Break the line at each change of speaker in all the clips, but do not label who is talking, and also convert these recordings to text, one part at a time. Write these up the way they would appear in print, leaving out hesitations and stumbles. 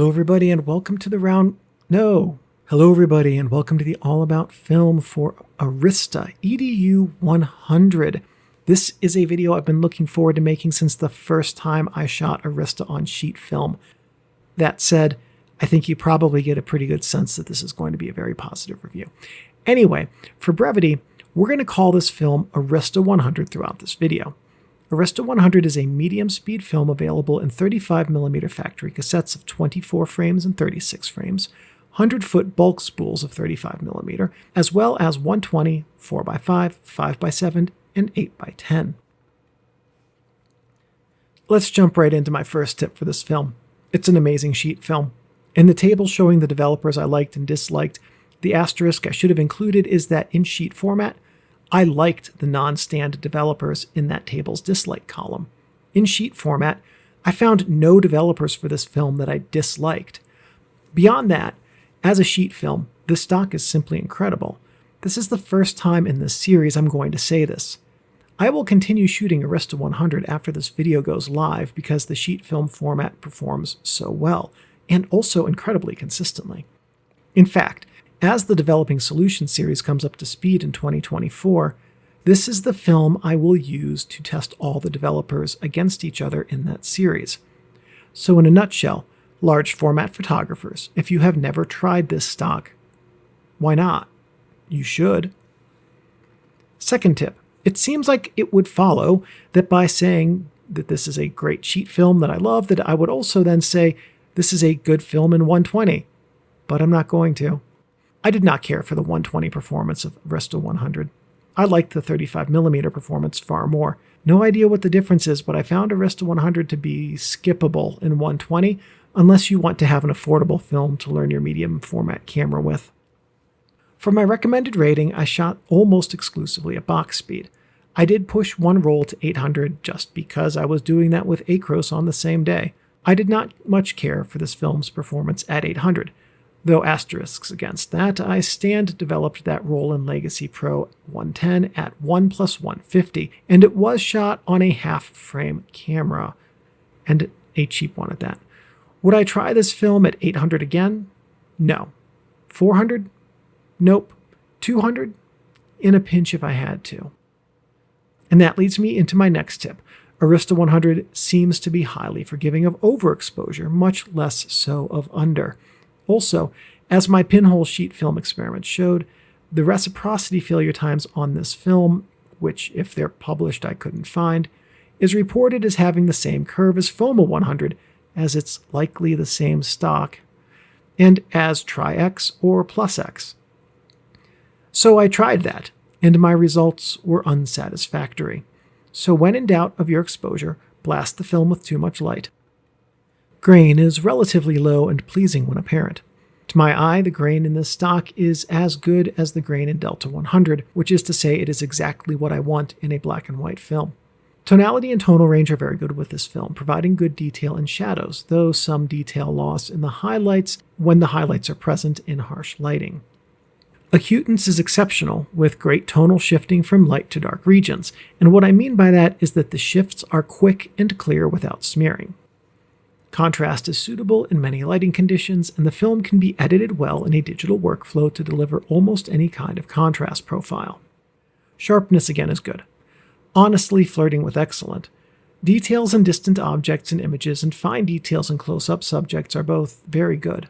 Hello everybody and welcome to Hello everybody and welcome to the All About Film for Arista EDU 100. This is a video I've been looking forward to making since the first time I shot Arista on sheet film. That said, I think you probably get a pretty good sense that this is going to be a very positive review. Anyway, for brevity, we're going to call this film Arista 100 throughout this video. Arista 100 is a medium-speed film available in 35mm factory cassettes of 24 frames and 36 frames, 100-foot bulk spools of 35mm, as well as 120, 4x5, 5x7, and 8x10. Let's jump right into my first tip for this film. It's an amazing sheet film. In the table showing the developers I liked and disliked, the asterisk I should have included is that in sheet format, I liked the non-stand developers in that table's dislike column. In sheet format, I found no developers for this film that I disliked. Beyond that, as a sheet film, the stock is simply incredible. This is the first time in this series I'm going to say this. I will continue shooting Arista 100 after this video goes live because the sheet film format performs so well, and also incredibly consistently. In fact, as the Developing Solutions series comes up to speed in 2024, this is the film I will use to test all the developers against each other in that series. So in a nutshell, large format photographers, if you have never tried this stock, why not? You should. Second tip, it seems like it would follow that by saying that this is a great sheet film that I love, that I would also then say this is a good film in 120, but I'm not going to. I did not care for the 120 performance of Arista 100. I liked the 35mm performance far more. No idea what the difference is, but I found Arista 100 to be skippable in 120 unless you want to have an affordable film to learn your medium format camera with. For my recommended rating, I shot almost exclusively at box speed. I did push one roll to 800 just because I was doing that with Acros on the same day. I did not much care for this film's performance at 800. Though asterisks against that, I developed that roll in LegacyPro 110 at 1+150, and it was shot on a half-frame camera, and a cheap one at that. Would I try this film at 800 again? No. 400? Nope. 200? In a pinch if I had to. And that leads me into my next tip. Arista 100 seems to be highly forgiving of overexposure, much less so of under. Also, as my pinhole sheet film experiment showed, the reciprocity failure times on this film, which if they're published I couldn't find, is reported as having the same curve as Foma 100, as it's likely the same stock, and as Tri-X or Plus X. So I tried that, and my results were unsatisfactory. So when in doubt of your exposure, blast the film with too much light. Grain is relatively low and pleasing when apparent. To my eye, the grain in this stock is as good as the grain in Delta 100, which is to say it is exactly what I want in a black and white film. Tonality and tonal range are very good with this film, providing good detail in shadows, though some detail loss in the highlights when the highlights are present in harsh lighting. Acutance is exceptional, with great tonal shifting from light to dark regions, and what I mean by that is that the shifts are quick and clear without smearing. Contrast is suitable in many lighting conditions, and the film can be edited well in a digital workflow to deliver almost any kind of contrast profile. Sharpness again is good. Honestly flirting with excellent. Details in distant objects and images and fine details in close-up subjects are both very good.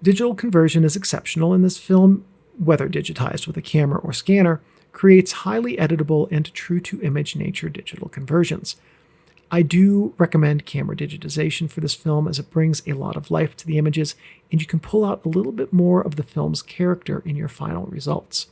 Digital conversion is exceptional in this film, whether digitized with a camera or scanner, creates highly editable and true-to-image nature digital conversions. I do recommend camera digitization for this film as it brings a lot of life to the images, and you can pull out a little bit more of the film's character in your final results.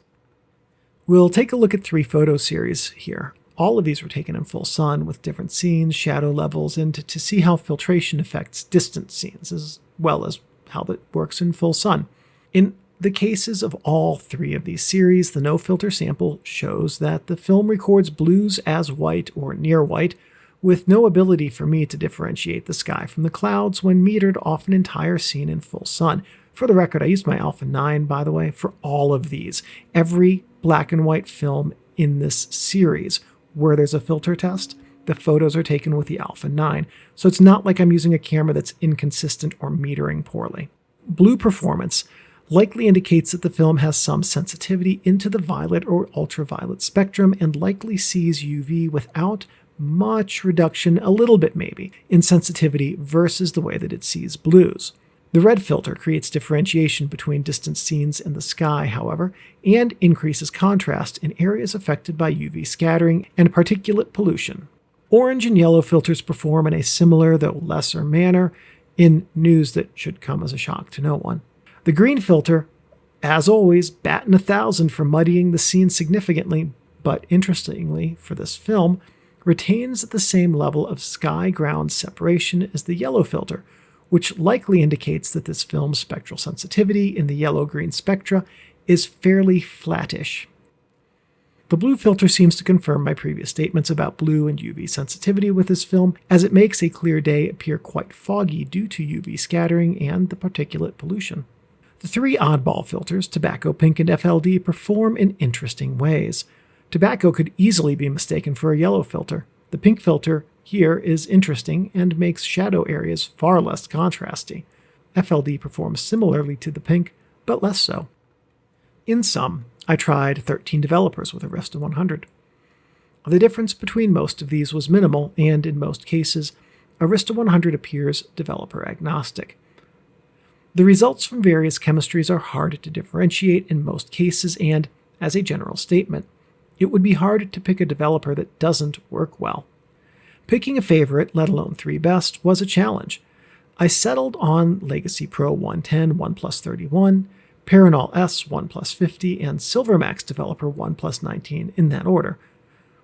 We'll take a look at 3 photo series here. All of these were taken in full sun with different scenes, shadow levels, and to see how filtration affects distant scenes as well as how that works in full sun. In the cases of all 3 of these series, the no-filter sample shows that the film records blues as white or near white, with no ability for me to differentiate the sky from the clouds when metered off an entire scene in full sun. For the record, I used my Alpha 9, by the way, for all of these. Every black and white film in this series where there's a filter test, the photos are taken with the Alpha 9, so it's not like I'm using a camera that's inconsistent or metering poorly. Blue performance likely indicates that the film has some sensitivity into the violet or ultraviolet spectrum and likely sees UV without much reduction, a little bit maybe, in sensitivity versus the way that it sees blues. The red filter creates differentiation between distant scenes in the sky, however, and increases contrast in areas affected by UV scattering and particulate pollution. Orange and yellow filters perform in a similar, though lesser manner, in news that should come as a shock to no one. The green filter, as always, batting 1,000 for muddying the scene significantly, but interestingly for this film, retains the same level of sky-ground separation as the yellow filter, which likely indicates that this film's spectral sensitivity in the yellow-green spectra is fairly flattish. The blue filter seems to confirm my previous statements about blue and UV sensitivity with this film, as it makes a clear day appear quite foggy due to UV scattering and the particulate pollution. The three oddball filters, Tobacco, Pink, and FLD, perform in interesting ways. Tobacco could easily be mistaken for a yellow filter. The pink filter here is interesting and makes shadow areas far less contrasty. FLD performs similarly to the pink, but less so. In sum, I tried 13 developers with Arista 100. The difference between most of these was minimal, and in most cases, Arista 100 appears developer agnostic. The results from various chemistries are hard to differentiate in most cases, and, as a general statement, it would be hard to pick a developer that doesn't work well. Picking a favorite, let alone 3 best, was a challenge. I settled on LegacyPro 110 1+31, PranolS 1+50, and Silvermax Developer 1+19 in that order.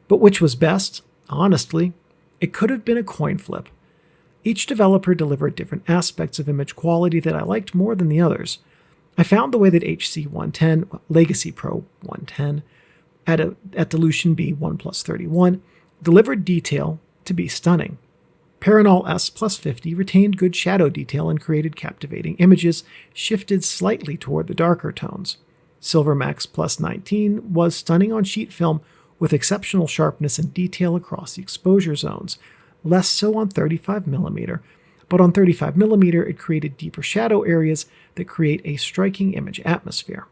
But which was best? Honestly, it could have been a coin flip. Each developer delivered different aspects of image quality that I liked more than the others. I found the way that HC110, LegacyPro 110, at Dilution B 1+31, delivered detail to be stunning. PranolS +50 retained good shadow detail and created captivating images, shifted slightly toward the darker tones. Silvermax +19 was stunning on sheet film with exceptional sharpness and detail across the exposure zones, less so on 35mm, but on 35mm it created deeper shadow areas that create a striking image atmosphere.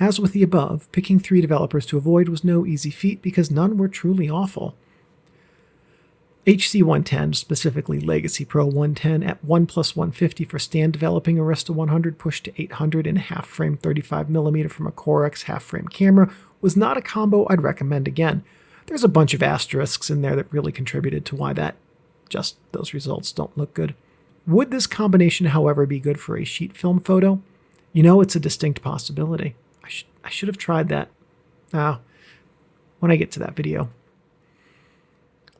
As with the above, picking 3 developers to avoid was no easy feat because none were truly awful. HC110, specifically LegacyPro 110 at 1+150 for stand developing Arista 100 pushed to 800 in a half-frame 35mm from a Corex half-frame camera, was not a combo I'd recommend again. There's a bunch of asterisks in there that really contributed to why those results don't look good. Would this combination, however, be good for a sheet film photo? You know, it's a distinct possibility. I should have tried that. When I get to that video.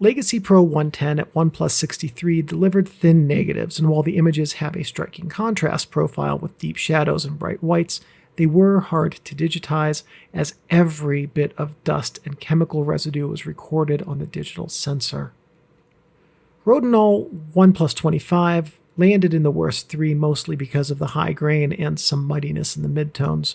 LegacyPro 110 at 1+63 delivered thin negatives, and while the images have a striking contrast profile with deep shadows and bright whites, they were hard to digitize, as every bit of dust and chemical residue was recorded on the digital sensor. Rodinal 1+25 landed in the worst 3 mostly because of the high grain and some muddiness in the midtones.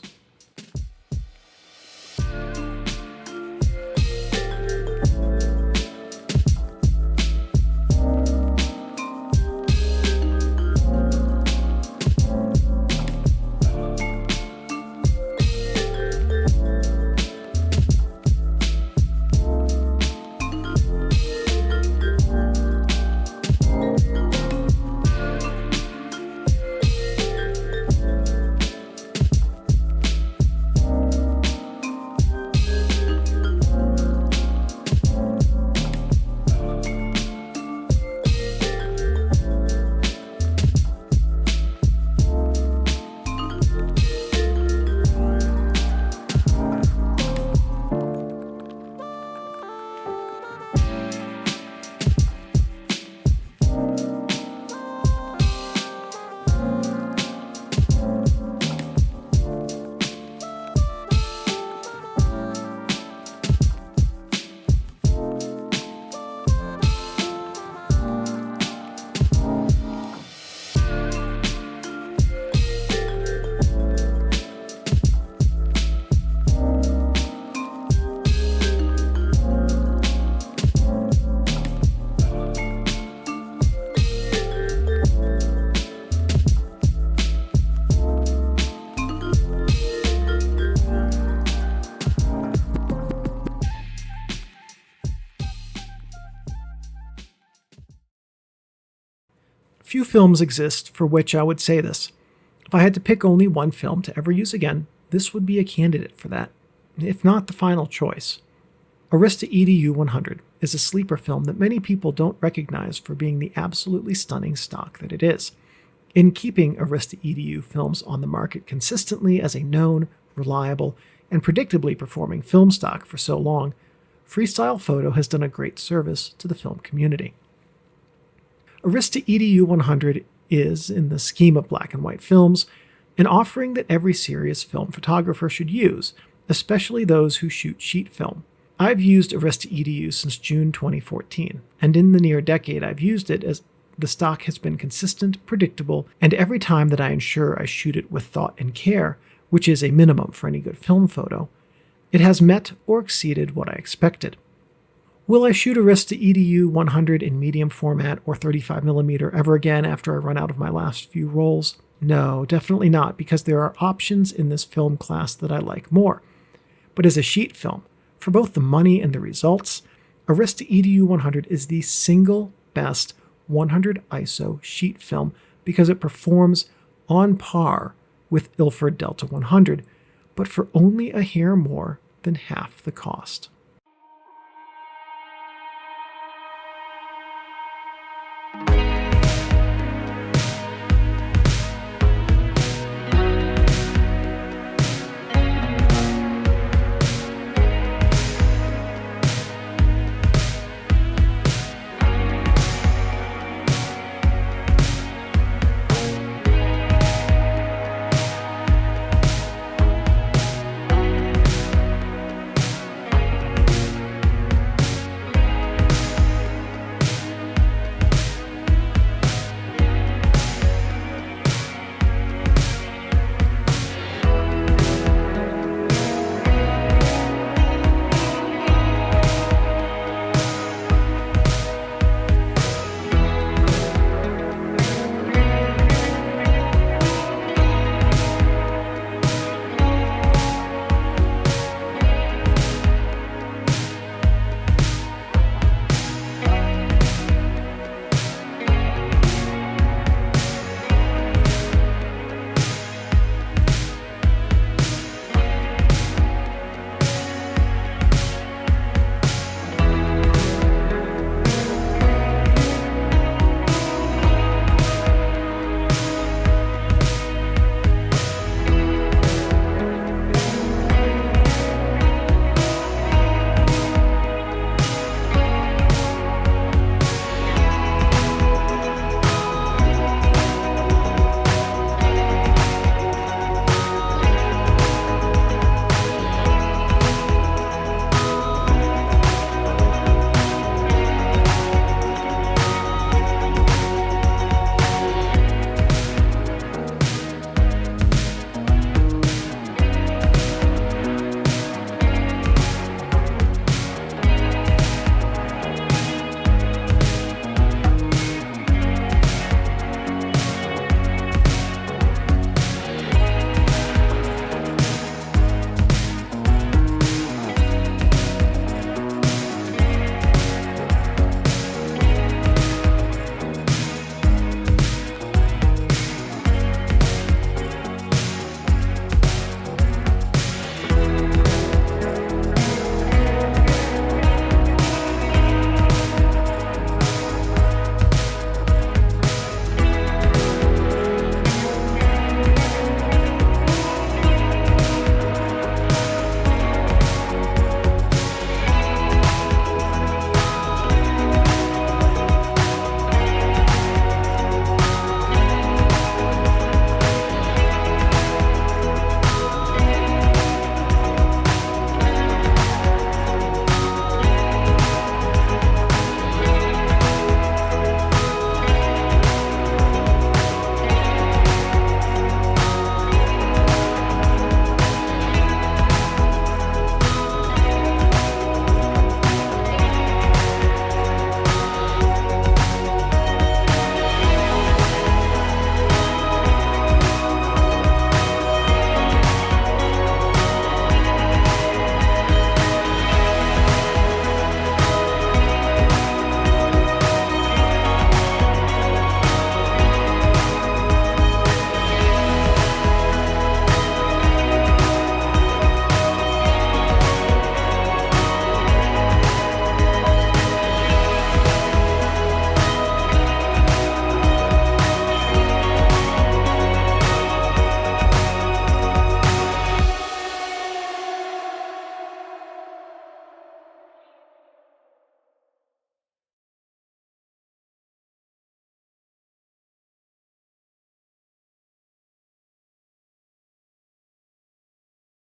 Few films exist for which I would say this. If I had to pick only one film to ever use again, this would be a candidate for that, if not the final choice. Arista EDU 100 is a sleeper film that many people don't recognize for being the absolutely stunning stock that it is. In keeping Arista EDU films on the market consistently as a known, reliable, and predictably performing film stock for so long, Freestyle Photo has done a great service to the film community. Arista EDU 100 is, in the scheme of black and white films, an offering that every serious film photographer should use, especially those who shoot sheet film. I've used Arista EDU since June 2014, and in the near decade I've used it as the stock has been consistent, predictable, and every time that I ensure I shoot it with thought and care, which is a minimum for any good film photo, it has met or exceeded what I expected. Will I shoot Arista EDU 100 in medium format or 35mm ever again after I run out of my last few rolls? No, definitely not, because there are options in this film class that I like more. But as a sheet film, for both the money and the results, Arista EDU 100 is the single best 100 ISO sheet film because it performs on par with Ilford Delta 100, but for only a hair more than half the cost.